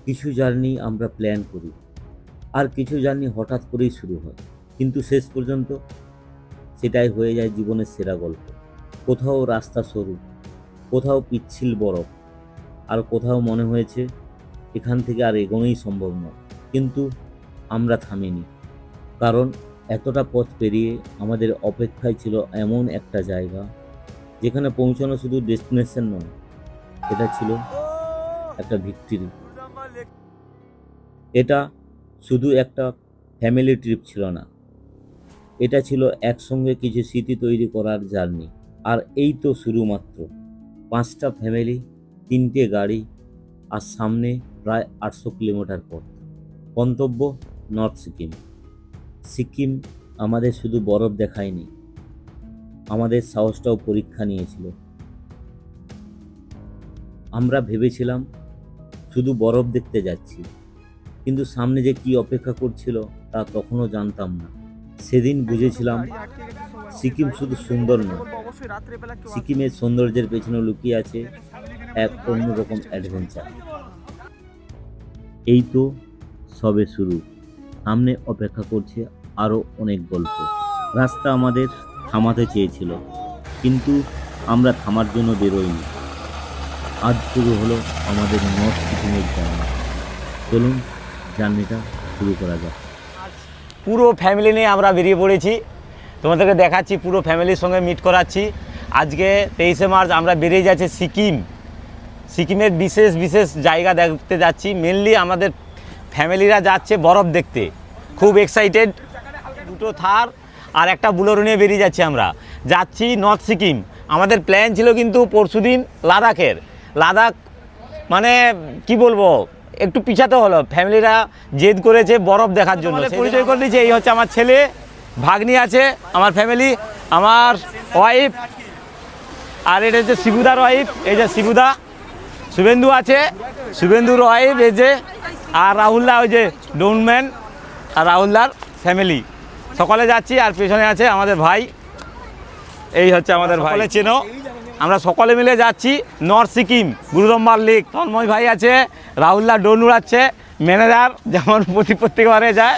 কিছু জার্নি আমরা প্ল্যান করি, আর কিছু জার্নি হঠাৎ করেই শুরু হয়, কিন্তু শেষ পর্যন্ত সেটাই হয়ে যায় জীবনের সেরা গল্প। কোথাও রাস্তা সরু, কোথাও পিচ্ছিল বরফ, আর কোথাও মনে হয়েছে এখান থেকে আর এগোনোই সম্ভব নয়। কিন্তু আমরা থামিনি, কারণ এতটা পথ পেরিয়ে আমাদের অপেক্ষায় ছিল এমন একটা জায়গা যেখানে পৌঁছানো শুধু ডেস্টিনেশন নয়, এটা ছিল একটা ভিক্টরি। এটা শুধু একটা ফ্যামিলি ট্রিপ ছিল না, এটা ছিল একসঙ্গে কিছু স্মৃতি তৈরি করার জার্নি। আর এই তো শুরু মাত্র। 5টা ফ্যামিলি, 3টে গাড়ি, আর সামনে প্রায় 800 কিলোমিটার পথ। গন্তব্য নর্থ সিকিম। সিকিম আমাদের শুধু বরফ দেখায়নি, আমাদের সাহসটাও পরীক্ষা নিয়েছিল। আমরা ভেবেছিলাম শুধু বরফ দেখতে যাচ্ছি, কিন্তু সামনে যে কি অপেক্ষা করছিল তা তখনও জানতাম না। সেদিন বুঝেছিলাম সিকিম শুধু সুন্দর নয়, সিকিমের সৌন্দর্যের পেছনে লুকিয়ে আছে এক অন্যরকম অ্যাডভেঞ্চার। এই তো সবে শুরু, সামনে অপেক্ষা করছে আরও অনেক গল্প। রাস্তা আমাদের থামাতে চেয়েছিল, কিন্তু আমরা থামার জন্য বেরোইনি। আজ শুরু হলো আমাদের নর্থ সিকিমের জার্নি। চলুন জার্নিটা শুরু করা যাক। পুরো ফ্যামিলি নিয়ে আমরা বেরিয়ে পড়েছি, তোমাদেরকে দেখাচ্ছি, পুরো ফ্যামিলির সঙ্গে মিট করাচ্ছি। আজকে 23শে মার্চ আমরা বেরিয়ে যাচ্ছি সিকিমের বিশেষ বিশেষ জায়গা দেখতে যাচ্ছি। মেনলি আমাদের ফ্যামিলিরা যাচ্ছে বরফ দেখতে, খুব এক্সাইটেড। 2টো থার আর একটা বুলোরো নিয়ে বেরিয়ে যাচ্ছি। আমরা যাচ্ছি নর্থ সিকিম। আমাদের প্ল্যান ছিল কিন্তু পরশুদিন লাদাখ মানে কি বলবো, একটু পিছাতে হলো। ফ্যামিলিরা জেদ করেছে বরফ দেখার জন্য। পরিচয় করে দিয়েছে, এই হচ্ছে আমার ছেলে, ভাগ্নি আছে, আমার ফ্যামিলি, আমার ওয়াইফ, আর এটা হচ্ছে শিবুদার ওয়াইফ, এই যে শিবুদা, শুভেন্দু আছে, শুভেন্দুর ওয়াইফ এই যে, আর রাহুলদা ওই যে ডোনম্যান, আর রাহুলদার ফ্যামিলি সকলে যাচ্ছি। আর পেছনে আছে আমাদের ভাই, এই হচ্ছে আমাদের ভাই, চেনো। আমরা সকলে মিলে যাচ্ছি নর্থ সিকিম, গুরুদম্বার লেক। তন্ময় ভাই আছে, রাহুলদা ডোন উড়াচ্ছে, ম্যানেজার যেমন প্রত্যেকবারে যায়।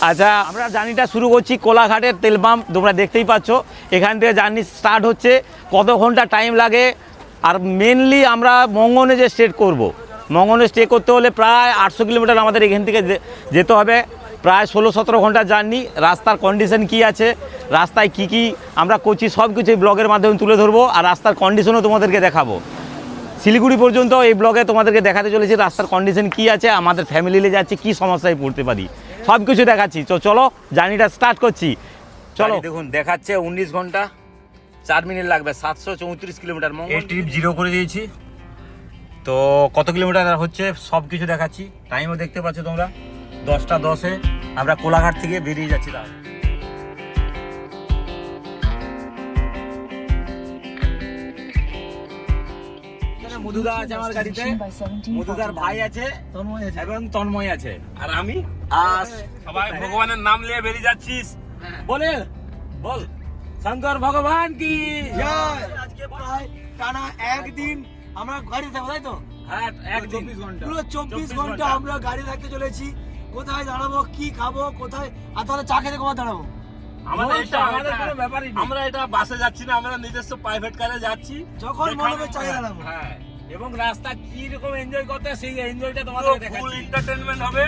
আচ্ছা, আমরা জার্নিটা শুরু করছি কোলাঘাটের তেল পাম্প, তোমরা দেখতেই পাচ্ছ। এখান থেকে জার্নি স্টার্ট হচ্ছে, কত ঘন্টা টাইম লাগে। আর মেনলি আমরা মঙ্গনে যে স্টে করব, মঙ্গনে স্টে করতে হলে প্রায় 800 কিলোমিটার আমাদের এখান থেকে যেতে হবে, প্রায় 16-17 ঘন্টা জার্নি। রাস্তার কন্ডিশন কি আছে, রাস্তায় কি কি আমরা করছি, সব কিছু ব্লগের মাধ্যমে তুলে ধরবো। আর রাস্তার কন্ডিশনও তোমাদেরকে দেখাবো। শিলিগুড়ি পর্যন্ত এই ব্লগে তোমাদেরকে দেখাতে চলেছি রাস্তার কন্ডিশন কি আছে, আমাদের ফ্যামিলিতে যাচ্ছি কি সমস্যায় পড়তে পারি, সব কিছু দেখাচ্ছি। তো চলো জার্নিটা স্টার্ট করছি। চলো, দেখুন দেখাচ্ছে 19 ঘন্টা 4 মিনিট লাগবে, 734 কিলোমিটার। এই ট্রিপ 0 করে দিয়েছি। তো কত কিলোমিটার হচ্ছে সব কিছু দেখাচ্ছি। টাইমও দেখতে পাচ্ছ তোমরা, 10টা 10-এ আমরা কোলাঘাট থেকে বেরিয়ে যাচ্ছি। মধুদা আছে আমার গাড়িতে, মধুদার ভাই আছে এবং তন্ময় আছে, আর আমি। আর সবাই ভগবানের নাম নিয়ে বেরিয়ে যাচ্ছিস। বল শঙ্কর ভগবান কি জয়। আজকে প্রায় টানা একদিন আমরা গাড়ি থাকবো, তাই তো? হ্যাঁ, একদম পুরো 24 ঘন্টা আমরা গাড়ি থাকতে চলেছি। কোথায় দাঁড়াবো, কি খাবো, কোথায়, আর তাহলে চা খেতে কোথায় দাঁড়াবো? আমরা এটা বাসে যাচ্ছি না, আমরা নিজস্ব প্রাইভেট কারে যাচ্ছি। যখন মনে হবে চায়ে দাঁড়াবো। হ্যাঁ, এবং রাস্তা কি রকম এনজয় করতে, সেই এনজয়টা তোমাদের ফুল দেখাচ্ছি। এন্টারটেইনমেন্ট হবে।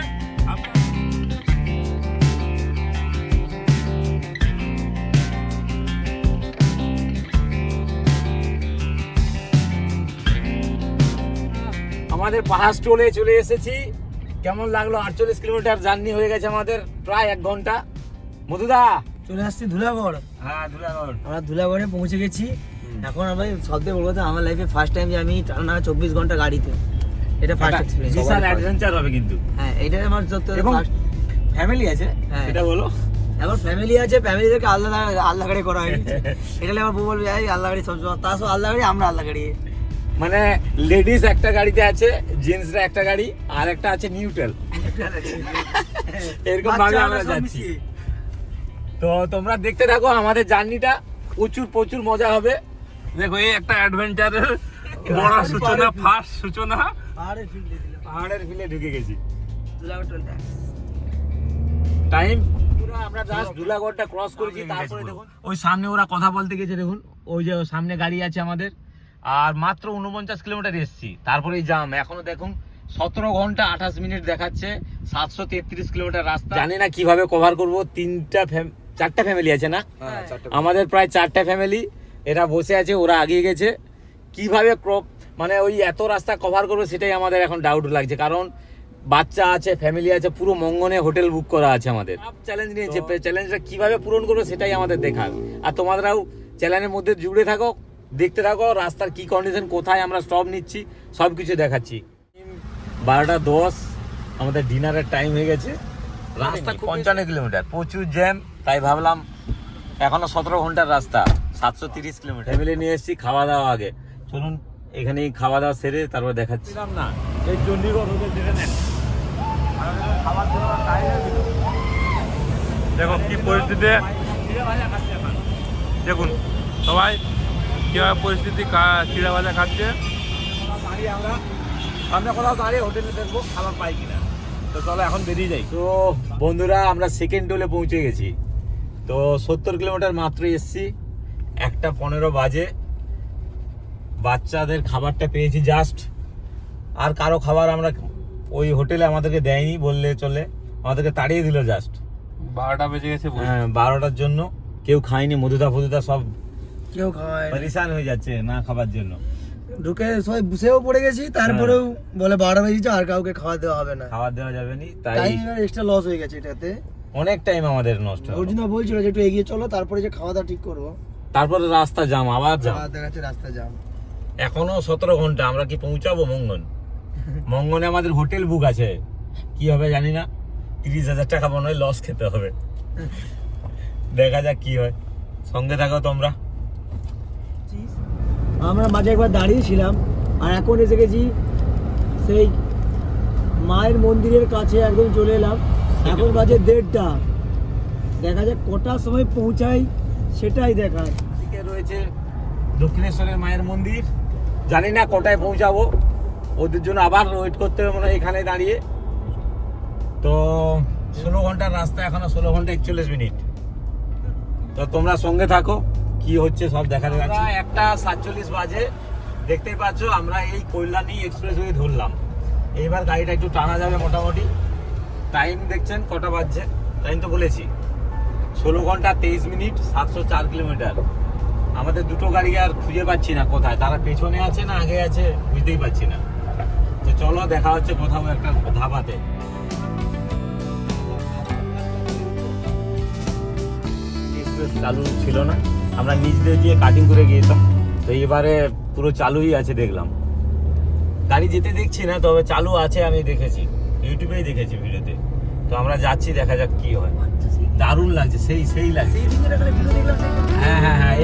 আমাদের পাহাড় স্টোলে চলে এসেছি। কেমন লাগলো? 48 কিলোমিটার জার্নি হয়ে গেছে আমাদের, প্রায় 1 ঘন্টা। মধুদা চলে আসছি ধুলাগড়। হ্যাঁ, ধুলাগড়। আমরা ধুলাগড়ে পৌঁছে গেছি। এখন আমি সবথেকে বলবো, আমার লাইফে ফার্স্ট টাইম যে আমি টানা 24 ঘন্টা গাড়িতে, এটা ফার্স্ট এক্সপেরিয়েন্স। বিশাল অ্যাডভেঞ্চার হবে কিন্তু। হ্যাঁ, এটা আমার যত ফার্স্ট। ফ্যামিলি আছে, হ্যাঁ। এটা বলো। এখন ফ্যামিলি আছে, ফ্যামিলিদেরকে আল্লাহ গাড়ি করা হয়েছে। এটা আমার বউ বলবে, এই আল্লাহ গাড়ি সবসময়, তা সব আল্লাহ গাড়ি, আমরা আল্লাহ গাড়ি। মানে লেডিস একটা গাড়িতে আছে, জেন্টসরা একটা গাড়ি, আর একটা আছে নিউট্রাল। এরকম ভাবে আমরা যাচ্ছি। তো তোমরা দেখতে থাকো আমাদের জার্নিটা, প্রচুর মজা হবে। দেখো, এই একটা অ্যাডভেঞ্চারের বড় সূচনা, ফার্স্ট সূচনা। পাহাড়ের ফিল দিয়ে দিলাম। পাহাড়ের ফিলে ঢুকে গেছি। দুলাগড় ট্যাক্স। টাইম পুরো আমরা জাস্ট দুলাগড়টা ক্রস করেছি, তারপরে দেখুন ওই সামনে ওরা কথা বলতে গেছে, দেখুন ওই যে সামনে গাড়ি আছে আমাদের। আর মাত্র 49 কিলোমিটার এসেছি, তারপরেই জাম। এখনো দেখুন 17 ঘন্টা 28 মিনিট দেখাচ্ছে, 733 কিলোমিটার রাস্তা। জানি না কিভাবে কভার করব। 4টা ফ্যামিলি আছে না আমাদের, প্রায় 4টা ফ্যামিলি। এরা বসে আছে, ওরা আগিয়ে গেছে। কিভাবে ক্রপ মানে ওই এত রাস্তা কভার করবো সেটাই আমাদের এখন ডাউট লাগছে, কারণ বাচ্চা আছে, ফ্যামিলি আছে, পুরো মঙ্গনে হোটেল বুক করা আছে আমাদের। চ্যালেঞ্জ নিয়েছে, চ্যালেঞ্জটা কিভাবে পূরণ করবো সেটাই আমাদের দেখার। আর তোমরাও চ্যালেঞ্জের মধ্যে জুড়ে থাকো, দেখতে থাকো রাস্তার কি কন্ডিশন, কোথায় আমরা স্টপ নিচ্ছি, সব কিছু দেখাচ্ছি। 12:10 আমাদের ডিনারের টাইম হয়ে গেছে। রাস্তা 55 কিলোমিটার, প্রচুর জ্যাম। তাই ভাবলাম এখনো 17 ঘন্টার রাস্তা, 730 কিলোমিটার। ফ্যামিলি নিয়ে এসেছি, খাওয়া দাওয়া আগে। চলুন এখানেই খাওয়া দাওয়া সেরে তারপর দেখাচ্ছি। না এই চণ্ডীগড় হোটেল যেটা নেন, খাবার জন্য টাইম হয়ে গেল। দেখো কি পরিস্থিতি, দেখুন সবাই কিভাবে পরিস্থিতি, চিড়া ভাজা খাচ্ছে। দাঁড়িয়ে আমরা সামনে কোথাও দাঁড়িয়ে হোটেলে দেখবো খাবার পাই কিনা। তো চলো এখন বেরিয়ে যাই। তো বন্ধুরা আমরা সেকেন্ড টোলে পৌঁছে গেছি। তো 70 কিলোমিটার মাত্র এসছি, 1:15 বাজে। বাচ্চাদের খাবারটা পেয়েছি জাস্ট। আর কারো খাবার আমরা ওই হোটেলে আমাদেরকে দেয়নি বললে চলে, আমাদেরকে তাড়িয়ে দিল জাস্ট। 12টা বেজে গেছে। হ্যাঁ 12টার জন্য কেউ খায়নি। মধুদা ফধুদা সব কেউ খাওয়ায় না। পরেশান হয়ে যাচ্ছে না খাবার জন্য। ঢুকে সবাই বসেও পড়ে গেছি, তারপরেও বলে 12 বেজেছে আর কাউকে খাওয়া দেওয়া হবে না। খাবার দেওয়া যাবে না, তাই টাইম এক্সট্রা লস হয়ে গেছে এটাতে। অনেক টাইম আমাদের নষ্ট হলো। অর্জুনা বলছিল যে একটু এগিয়ে চলো, তারপরে যে খাওয়া দাওয়া ঠিক করবো। তারপরে রাস্তা জাম, আবার জাম। আর দেখাচ্ছে রাস্তা জাম। এখনো 17 ঘন্টা। আমরা কি পৌঁছাবো মঙ্গন? মঙ্গনে আমাদের হোটেল বুক আছে, কি হবে জানি না। 30,000 টাকা মনে হয় লস খেতে হবে। দেখা যাক কি হয়, সঙ্গে থাকো তোমরা। আমরা মাঝে একবার দাঁড়িয়েছিলাম, আর এখন এসে গেছি সেই মায়ের মন্দিরের কাছে, একদম চলে এলাম। এখন বাজে 1:30। দেখা যাক কটার সময় পৌঁছাই, সেটাই দেখায়। এদিকে রয়েছে দক্ষিণেশ্বরের মায়ের মন্দির। জানি না কটায় পৌঁছাবো, ওদের জন্য আবার ওয়েট করতে হবে মনে হয় এখানে দাঁড়িয়ে। তো 16 ঘন্টার রাস্তা, এখনো 16 ঘন্টা 41 মিনিট। তো তোমরা সঙ্গে থাকো, কি হচ্ছে সব দেখা যাচ্ছে। 1:47 বাজে, দেখতেই পাচ্ছ আমরা এই কল্যাণী এক্সপ্রেসওয়ে ধরলাম। এইবার গাড়িটা একটু টানা যাবে মোটামুটি। টাইম দেখছেন কটা বাজছে, টাইম তো বলেছি 16 ঘন্টা 23 মিনিট, 704 কিলোমিটার। আমাদের দুটো গাড়ি আর খুঁজে পাচ্ছি না কোথায়, তারা পেছনে আছে না আগে আছে বুঝতেই পাচ্ছি না। তো চলো দেখা হচ্ছে কোথাও একটা ধাবাতে। এক্সপ্রেস চালু ছিল না, আমরা নিচ দিয়ে কাটিং করে গিয়েছিলাম। তো এবারে পুরো চালুই আছে দেখলাম। গাড়ি যেতে দেখছি না, তবে চালু আছে আমি দেখেছি, ইউটিউবেই দেখেছি ভিডিওতে। তো আমরা যাচ্ছি, দেখা যাক কি হয়। দারুণ লাগছে, সেই লাগছে। হ্যাঁ হ্যাঁ হ্যাঁ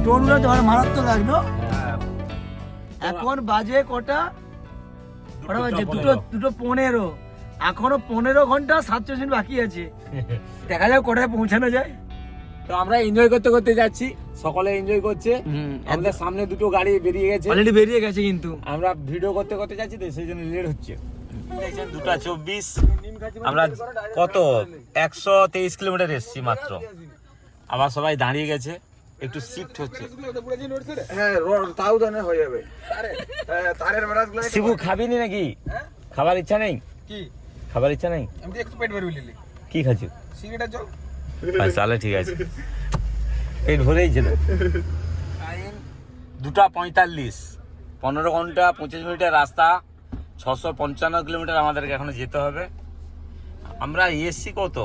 টোনগুলো তো আর মারাত্মক লাগলো। এখন বাজে কটা? ওটা বাজে 2:15। এখনো 15 ঘন্টা 47 মিনিট বাকি আছে। দেখা যাক কোথায় পৌঁছানো যায়। তো আমরা এনজয় করতে করতে যাচ্ছি, সকলে এনজয় করছে। আমাদের সামনে দুটো গাড়ি বেরিয়ে গেছে, অলরেডি বেরিয়ে গেছে, কিন্তু আমরা ভিডিও করতে করতে যাচ্ছি তো সেই জন্য লেট হচ্ছে। দেখছেন 2:24। আমরা কত 123 কিলোমিটার এসেছি মাত্র। আবার সবাই দাঁড়িয়ে গেছে, একটু শিফট হচ্ছে। শিবু খাবিনি নাকি? খাবার ইচ্ছা নেই? খাবার ইচ্ছা নেই? কি খাচ্ছি? তাহলে ঠিক আছে, পেট ভরেই ছিল। 2:45, 15 ঘন্টা 25 মিনিটের রাস্তা, 655 কিলোমিটার আমাদেরকে এখনো যেতে হবে। আমরা এসছি কত,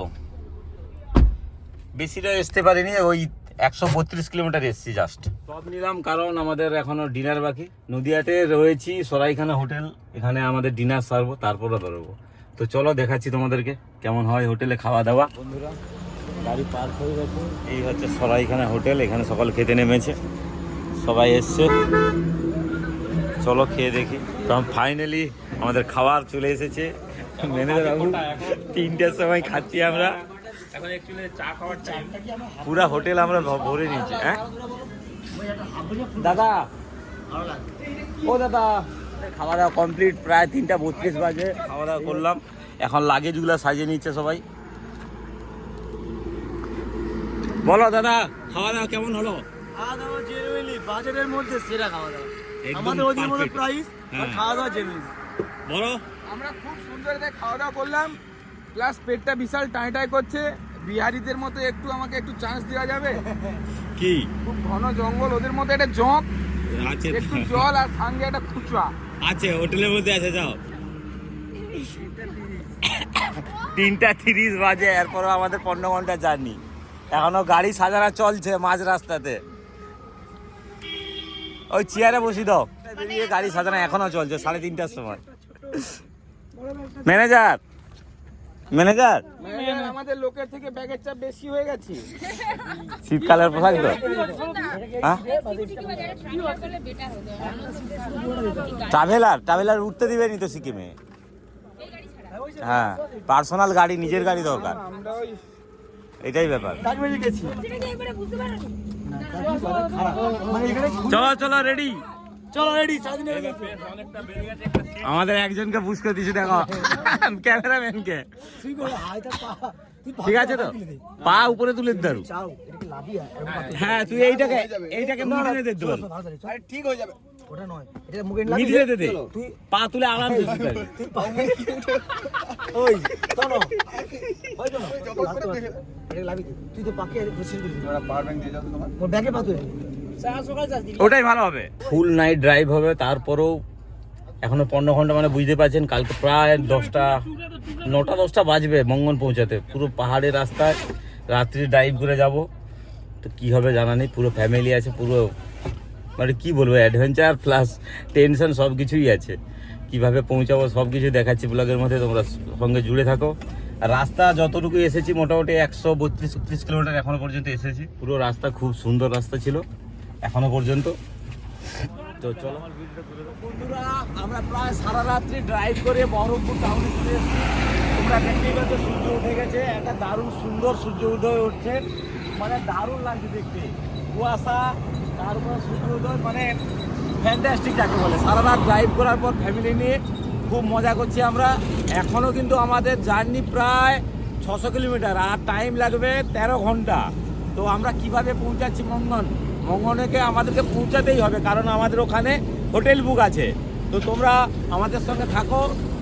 বেশিটা আসতে পারিনি, ওই 132 কিলোমিটার এসছি জাস্ট। সব নিলাম কারণ আমাদের এখনো ডিনার বাকি। নদিয়াতে রয়েছি সরাইখানা হোটেল, এখানে আমাদের ডিনার সারবো, তারপরে বেরোবো। তো চলো দেখাচ্ছি তোমাদেরকে কেমন হয় হোটেলে খাওয়া দাওয়া। বন্ধুরা গাড়ি পার্ক হয়ে গেছে, এই হচ্ছে সরাইখানা হোটেল। এখানে সকাল খেতে নেমেছে, সবাই এসছে। চলো খেয়ে দেখি। তো ফাইনালি আমাদের খাবার চলে এসেছে, ম্যানেজার বাবু 3টার সময় খাচ্ছি আমরা, এখন অ্যাকচুয়ালি চা খাওয়ার টাইম। পুরা হোটেল আমরা ভরে নিয়েছি। হ্যাঁ দাদা, ও দাদা, খাওয়া দাওয়া কমপ্লিট, প্রায় 3:32 বাজে খাওয়া দাওয়া করলাম। এখন লাগেজগুলো সাজিয়ে নিচ্ছে সবাই। বলো দাদা, খাওয়া দাওয়া কেমন হলো? খাওয়া দাওয়া জেনুইনলি বাজেটের মধ্যে সেরা খাওয়া দাওয়া, একদম আমাদের ওদিকের মধ্যে perfect। প্রাইস হ্যাঁ। খাওয়া দাওয়া জেনুইন। বলো। আমরা খুব সুন্দর করে খাওয়া দাওয়া করলাম, প্লাস পেটটা বিশাল টাই করছে। বিহারিদের মতো একটু একটু চান্স দেওয়া যাবে? কি খুব ঘন জঙ্গল, ওদের মতো একটা জঙ্ক, আছে? একটু জল আর সঙ্গে একটা খুচরা। আছে হোটেলের মধ্যে আছে, যাও। 3:30 বাজে, এরপরও আমাদের 15 ঘন্টা জার্নি, এখনো গাড়ি সাজানো চলছে মাঝ রাস্তাতে। ওই চেয়ারে বসি দাও, বেরিয়ে গাড়ি সাজানো এখনো চলছে 3:30টার সময়। ম্যানেজার ম্যানেজার আমাদের লোকের থেকে ব্যাগের চাপ বেশি হয়ে গেছে। শীতকালের পোশাক তো, হ্যাঁ? ট্রাভেলার উঠতে দিবেনি তো সিকিমে। হ্যাঁ, পার্সোনাল গাড়ি, নিজের গাড়ি দরকার, আমরা ওই এটাই ব্যাপার। কাজবাজি গেছি মানে এখানে চলো চলো রেডি, চলো রেডি স্বাধীন হয়ে গেছে। আমাদের একজনকে পুশ করে দিয়েছি, দেখো ক্যামেরাম্যানকে। তুই করে হাইটা পা, তুই ঠিক আছে তো, পা উপরে তুলে দাও। চাও এটা কি লাভিয়া এরকম পাতে? হ্যাঁ, তুই এইটাকে মুখে নিয়ে দে, চল, তাড়াতাড়ি চল। আরে ঠিক হয়ে যাবে। ওটা নয়, এটা মুখে লাভি নিচে দে দে, তুই পা তুলে আরামসে শুতে হবে। তুই পাও ওই শোনো ওই শোনো এটা লাভি তুই তো পাকে বসে দিবি। তোমরা পাওয়ার ব্যাংক দিয়ে যাও তো তোমার। ওর ব্যাগে পাতো সকাল যাস দিবি। ওটাই ভালো হবে। ফুল নাইট ড্রাইভ হবে, তারপরেও এখনো 15 ঘন্টা, মানে বুঝতে পারছেন কালকে প্রায় 9টা-10টা বাজবে মঙ্গন পৌঁছাতে। পুরো পাহাড়ের রাস্তায় রাত্রি ড্রাইভ করে যাব, তো কি হবে জানা নেই। পুরো ফ্যামিলি আছে, পুরো মানে কি বলবো, অ্যাডভেঞ্চার প্লাস টেনশন সব কিছুই আছে। কিভাবে পৌঁছাবো সব কিছু দেখাচ্ছি ব্লগের মধ্যে, তোমরা সঙ্গে জুড়ে থাকো। আর রাস্তা যতটুকু এসেছি মোটামুটি 132-133 কিলোমিটার এখনো পর্যন্ত এসেছি। পুরো রাস্তা খুব সুন্দর রাস্তা ছিল এখনো পর্যন্ত। তো চলো বন্ধুরা, আমরা প্রায় সারা রাত্রি ড্রাইভ করে বহরমপুর টাউনে চলে এসেছি। তোমরা দেখতেই পাচ্ছ সূর্য উঠে গেছে, একটা দারুণ সুন্দর সূর্য উদয় উঠছে, মানে দারুণ লাগছে দেখতে। কুয়াশা, তারপর সূর্য উদয়, মানে ফ্যান্টাস্টিক যাকে বলে। সারা রাত ড্রাইভ করার পর ফ্যামিলি নিয়ে খুব মজা করছি আমরা। এখনও কিন্তু আমাদের জার্নি প্রায় 600 কিলোমিটার, আর টাইম লাগবে 13 ঘন্টা। তো আমরা কিভাবে পৌঁছাচ্ছি মঙ্গনেকে আমাদেরকে পৌঁছাতেই হবে, কারণ আমাদের ওখানে হোটেল বুক আছে। তো তোমরা আমাদের সঙ্গে থাকো,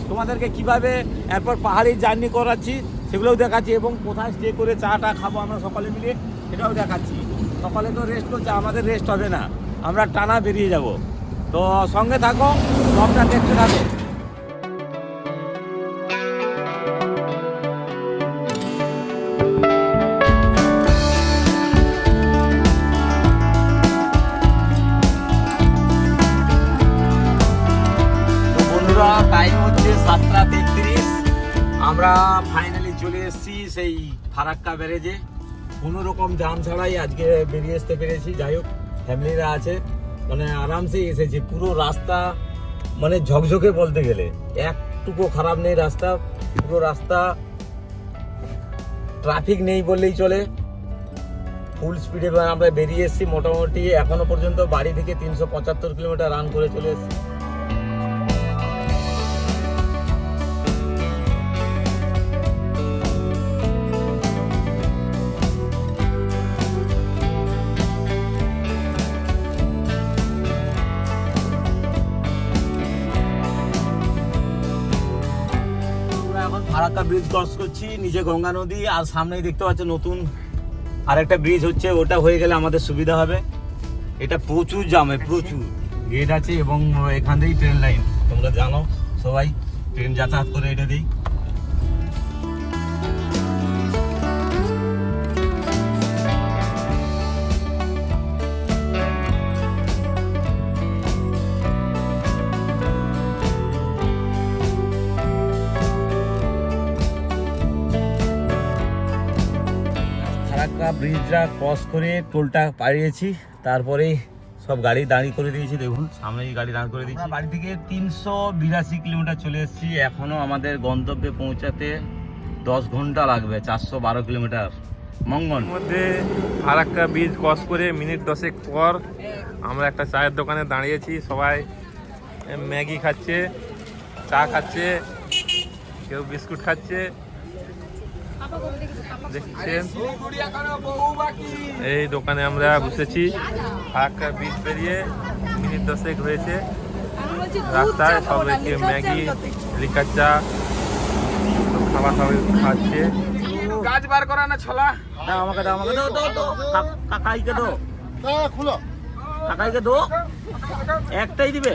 তোমাদেরকে কিভাবে এরপর পাহাড়ি জার্নি করাচ্ছি সেগুলোও দেখাচ্ছি, এবং কোথায় স্টে করে চাটা খাবো আমরা সকলে মিলে সেটাও দেখাচ্ছি। সকালে তো রেস্ট করছে, আমাদের রেস্ট হবে না, আমরা টানা বেরিয়ে যাব। তো সঙ্গে থাকো, সবটা দেখতে থাকো। টাইম হচ্ছে 7:33, আমরা ফাইনালি চলে এসেছি সেই ফারাক্কা ব্যারেজে। কোনো রকম জাম ছাড়াই আজকে বেরিয়ে আসতে পেরেছি। যাই হোক, ফ্যামিলিরা আছে, মানে আরামসে এসেছি। পুরো রাস্তা মানে ঝকঝকে বলতে গেলে, একটুকু খারাপ নেই রাস্তা। পুরো রাস্তা ট্রাফিক নেই বললেই চলে, ফুল স্পিডে আমরা বেরিয়ে এসেছি। মোটামুটি এখনো পর্যন্ত বাড়ি থেকে 375 কিলোমিটার রান করে চলে এসেছি। ফারাক্কা ব্রিজ ক্রস করছি, নিচে গঙ্গা নদী, আর সামনেই দেখতে পাচ্ছ নতুন আরেকটা ব্রিজ হচ্ছে। ওটা হয়ে গেলে আমাদের সুবিধা হবে। এটা প্রচুর জামে, প্রচুর গেট আছে, এবং এখান থেকেই ট্রেন লাইন, তোমরা জানো সবাই, ট্রেন যাতায়াত করে এটা দিই। ফারাক্কা ব্রিজটা ক্রস করে টোলটা পাড়িয়েছি, তারপরেই সব গাড়ি দাঁড়িয়ে করে দিয়েছি, দেখুন সামনেই গাড়ি দাঁড় করে দিয়েছি। বাড়ি থেকে 382 কিলোমিটার চলে এসেছি, এখনো আমাদের গন্তব্যে পৌঁছাতে 10 ঘন্টা লাগবে, 412 কিলোমিটার মঙ্গন। মধ্যে আর একটা ব্রিজ ক্রস করে মিনিট 10 পর আমরা একটা চায়ের দোকানে দাঁড়িয়েছি। সবাই ম্যাগি খাচ্ছে, চা খাচ্ছে, কেউ বিস্কুট খাচ্ছে, দেখছেন। শিলিগুড়ি এখনো বহু বাকি। এই দোকানে আমরা বসেছি, ফারাক্কা ব্রিজ পেরিয়ে মিনিট 10 হয়েছে। রাস্তায় সবাইকে ম্যাগি, লিকার চা সব খাবার খাচ্ছে। গাছ বার করা না ছলা। দাও আমাকে, দাও আমাকে, দাও দাও দাও, কাকাইকে দাও, কাকাইকে দাও, একটাই দিবে।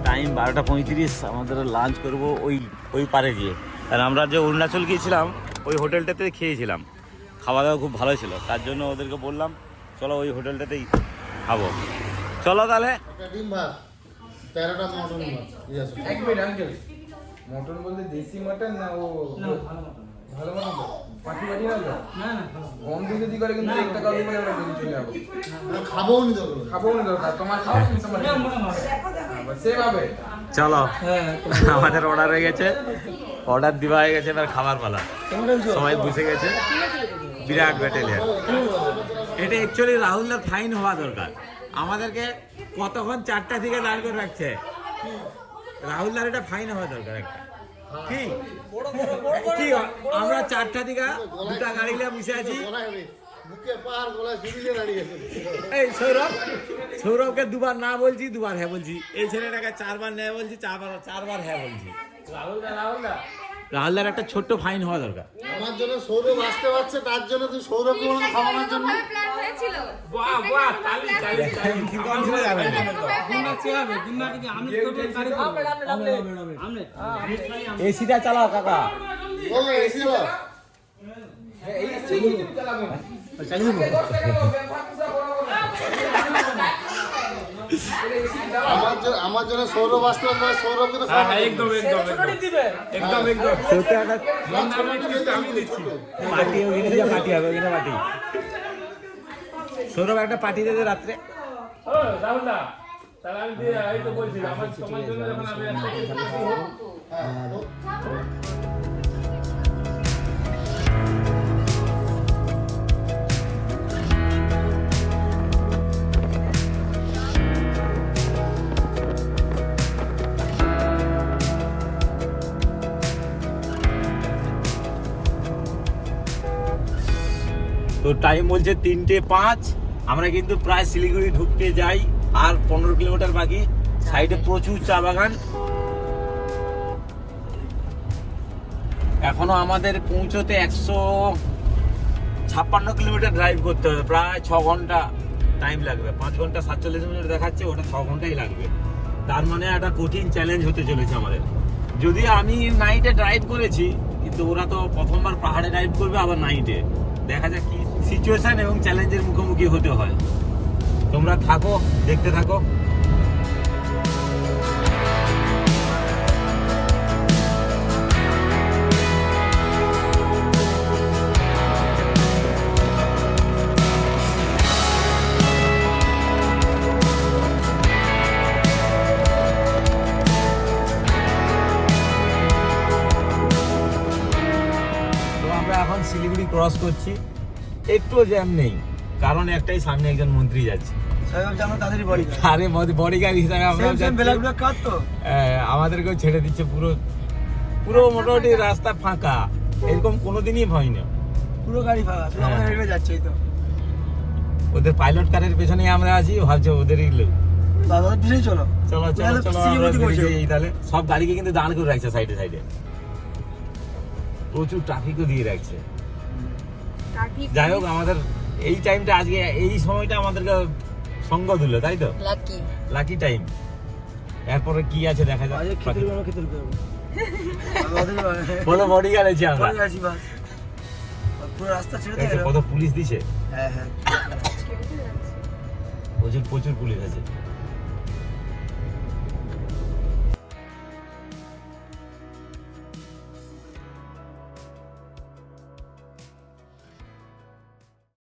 টাইম 12:35, আমাদের লাঞ্চ করবো ওই পারে গিয়ে। কারণ আমরা যে অরুণাচল গিয়েছিলাম ওই হোটেলটাতে খেয়েছিলাম, খাওয়া দাওয়া খুব ভালো ছিল, তার জন্য ওদেরকে বললাম চলো ওই হোটেলটাতেই খাবো। চলো তাহলে। এক মিনিট আঙ্কেল, মটন বলতে দেশি মটন না ও ভালো মটন তো? পাটি পাটি না তো? গন্ধ যদি করে কিন্তু 1 টাকা দিয়ে আমরা বেরিয়ে চলে যাবো। খাবো না দরকার, তোমার খাওয়া সেভাবে। চলো, আমাদের অর্ডার হয়ে গেছে, অর্ডার দেওয়া হয়ে গেছে, এবার খাবার পালা। সবাই বসে গেছে, বিরাট ব্যাটালিয়ান। এটা অ্যাকচুয়ালি রাহুলদার ফাইন হওয়া দরকার। আমাদেরকে কতক্ষণ 4টা থেকে দাঁড় করে রাখছে, রাহুলদার এটা ফাইন হওয়া দরকার একটা। কি কি আমরা 4টা থেকে 2টা গাড়ি নিয়ে বসে আছি। এই সৌরভকে 2বার না বলছি, 2বার হ্যাঁ বলছি। এই ছেলেটাকে 4বার না বলছি, 4বার হ্যাঁ বলছি। রাহুলদার একটা ছোট্ট ফাইন হওয়া দরকার। আমার জন্য সৌরভ আসতে পারছে, তার জন্য তুই সৌরভকে বলবি খাওয়ানোর জন্য। এসিটা চালাও কাকা। বলো এসি চালাও। আমার জন্য সৌরভ আসতে পারছে, সৌরভকে তো হ্যাঁ একদম একদম একদম একদম পার্টি ওখানে যা পার্টি হবে, ওখানে পার্টি। সৌরভ একটা পার্টি দেবে রাত্রে। রাহুল দা, তাহলে আমি এই তো বলছিলাম আমার তোমার জন্য যখন আমি তো টাইম বলছে 3:05। আমরা কিন্তু প্রায় শিলিগুড়ি ঢুকতে যাই, আর 15 কিলোমিটার বাকি। সাইডে প্রচুর চা বাগান। এখনো আমাদের পৌঁছতে 156 কিলোমিটার ড্রাইভ করতে হবে, প্রায় 6 ঘন্টা টাইম লাগবে। 5 ঘন্টা 47 মিনিট দেখাচ্ছে, ওটা 6 ঘন্টাই লাগবে। তার মানে একটা কঠিন চ্যালেঞ্জ হতে চলেছে আমাদের। যদি আমি নাইটে ড্রাইভ করেছি, কিন্তু ওরা তো প্রথমবার পাহাড়ে ড্রাইভ করবে, আবার নাইটে। দেখা যাক কি সিচুয়েশন এবং চ্যালেঞ্জের মুখোমুখি হতে হয়। তোমরা থাকো, দেখতে থাকো। এখন শিলিগুড়ি ক্রস করছি, একটু জ্যাম নেই, কারণ একটাই, সামনে একজন মন্ত্রী যাচ্ছে। আরে বডিগার্ড হিসাবে আমরা আমাদেরকেও ছেড়ে দিচ্ছে, পুরো মোটামুটি রাস্তা ফাঁকা, এরকম কোনোদিনই হয় না, পুরো গাড়ি ফাঁকা, শুধু আমাদের হেঁটে যাচ্ছে। এই তো ওদের পাইলট কারের পেছনে আমরা আছি, ভাবছে ওদেরই লোক। দাদার পিছনেই চলো। চলো চলো চলো, আমরা বেরিয়ে যাই তাহলে। সব গাড়িকে কিন্তু দাঁড় করে রাখছে সাইডে সাইডে, প্রচুর ট্রাফিকও দিয়ে রাখছে। যাই হোক, আমাদের এই টাইমটা আজকে, এই সময়টা আমাদেরকে সঙ্গ দিল, তাই তো লাকি টাইম। এরপরে কি আছে দেখা যাক। খেতে বলো বডিগার্ড আছি আমরা। পুরো রাস্তা ছেড়ে দেখছো দিয়ে কত পুলিশ দিছে, হ্যাঁ হ্যাঁ প্রচুর পুলিশ আছে।